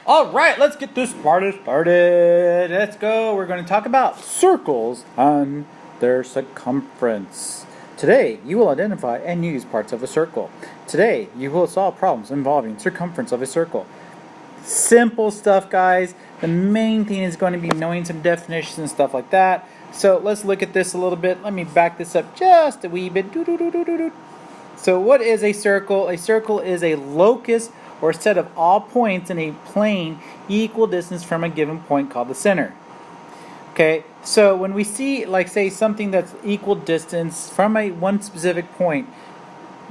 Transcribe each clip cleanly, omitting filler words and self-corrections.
All right, let's get this party started. Let's go. We're going to talk about circles and their circumference. Today, you will identify and use parts of a circle. Today, you will solve problems involving circumference of a circle. Simple stuff, guys. The main thing is going to be knowing some definitions and stuff like that. So let's look at this a little bit. Let me back this up just a wee bit. So what is a circle? A circle is a locus or set of all points in a plane equal distance from a given point called the center. Okay, so when we see, like, say, something that's equal distance from one specific point,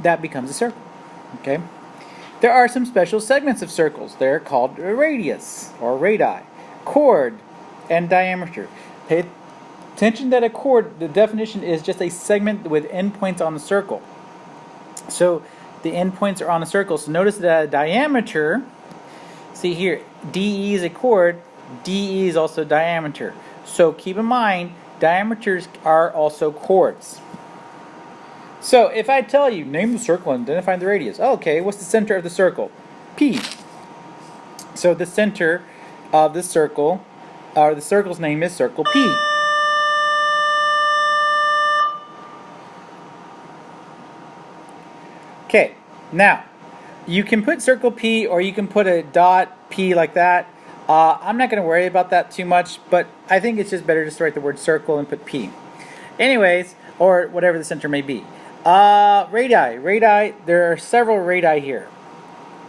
that becomes a circle. Okay, there are some special segments of circles. They're called radius or radii, chord, and diameter. Pay attention that a chord, the definition is just a segment with endpoints on the circle. So the endpoints are on a circle. So notice that a diameter, see here, DE is a chord, DE is also diameter. So keep in mind, diameters are also chords. So if I tell you, name the circle and identify the radius. Okay, what's the center of the circle? P. So the center of the circle, the circle's name is circle P. Okay, now, you can put circle P or you can put a dot P like that. I'm not going to worry about that too much, but I think it's just better just to write the word circle and put P. Anyways, or whatever the center may be. Radii, there are several radii here.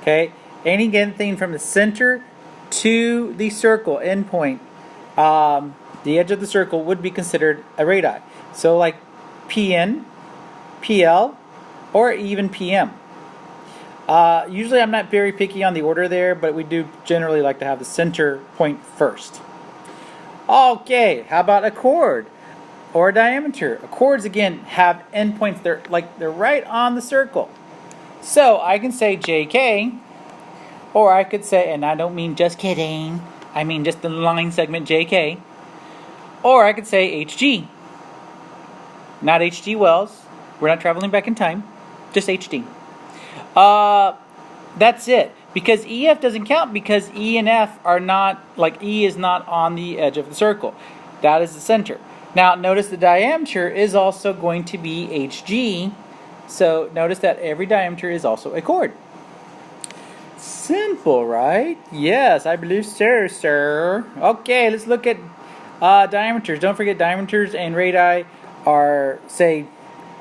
Okay, any given thing from the center to the circle endpoint, the edge of the circle would be considered a radii. So like PN, PL, or even PM. Usually I'm not very picky on the order there, but we do generally like to have the center point first. Okay, how about a chord or a diameter? Chords, again, have endpoints. They're right on the circle. So I can say JK, or I could say, and I don't mean just kidding, I mean just the line segment JK, or I could say HG. Not HG Wells. We're not traveling back in time. Just HD. That's it. Because EF doesn't count because E and F are not, like E is not on the edge of the circle. That is the center. Now notice the diameter is also going to be HG. So notice that every diameter is also a chord. Simple, right? Yes, I believe so, sir. Okay, let's look at diameters. Don't forget diameters and radii are, say,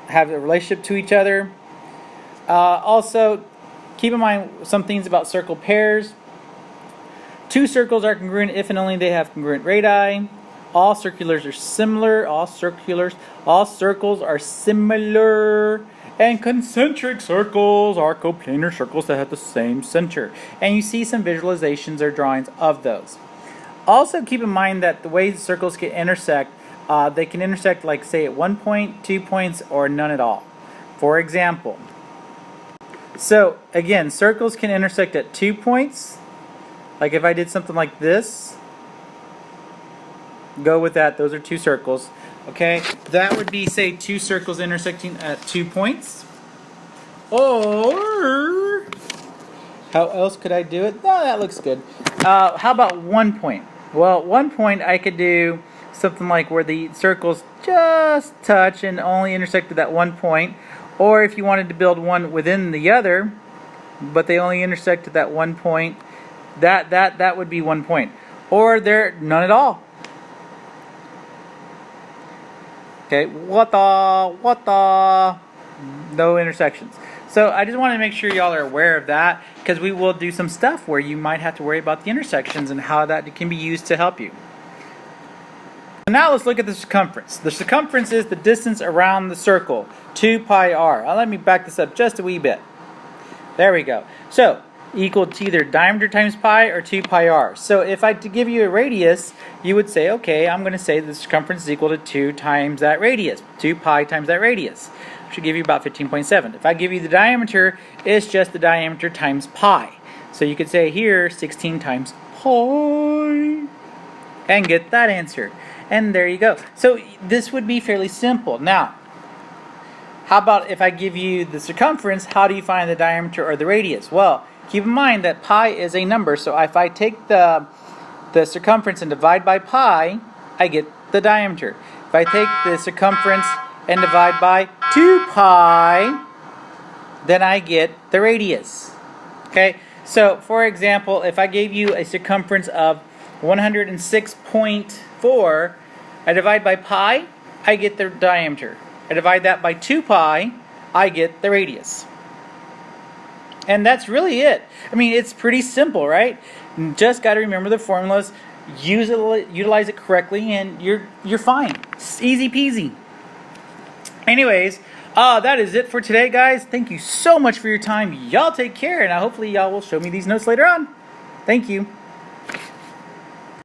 have a relationship to each other. Also, keep in mind some things about circle pairs. Two circles are congruent if and only they have congruent radii. All circulars are similar. All circles are similar. And concentric circles are coplanar circles that have the same center. And you see some visualizations or drawings of those. Also, keep in mind that the way circles can intersect, they can intersect, like, say, at 1 point, 2 points, or none at all. For example, so again, circles can intersect at 2 points. Like if I did something like this, go with that. Those are two circles. Okay, that would be, say, two circles intersecting at 2 points. Or how else could I do it? No, that looks good. How about 1 point? Well, 1 point I could do something like where the circles just touch and only intersect at that 1 point. Or if you wanted to build one within the other, but they only intersect at that 1 point, that would be 1 point. Or they're none at all. Okay, what the? No intersections. So I just want to make sure y'all are aware of that, because we will do some stuff where you might have to worry about the intersections and how that can be used to help you. Now let's look at the circumference. The circumference is the distance around the circle, 2 pi r. Let me back this up just a wee bit. There we go. So, equal to either diameter times pi or 2 pi r. So if I give you a radius, you would say, okay, I'm going to say the circumference is equal to 2 times that radius. 2 pi times that radius. Should give you about 15.7. If I give you the diameter, it's just the diameter times pi. So you could say here, 16 times pi. And get that answer. And there you go. So this would be fairly simple. Now, how about if I give you the circumference, how do you find the diameter or the radius? Well, keep in mind that pi is a number, so if I take the circumference and divide by pi, I get the diameter. If I take the circumference and divide by 2 pi, then I get the radius. Okay, so for example, if I gave you a circumference of 106.4, I divide by pi, I get the diameter. I divide that by 2 pi, I get the radius. And that's really it. I mean, it's pretty simple, right? Just got to remember the formulas, utilize it correctly, and you're fine. It's easy peasy. Anyways, that is it for today, guys. Thank you so much for your time. Y'all take care, and hopefully y'all will show me these notes later on. Thank you.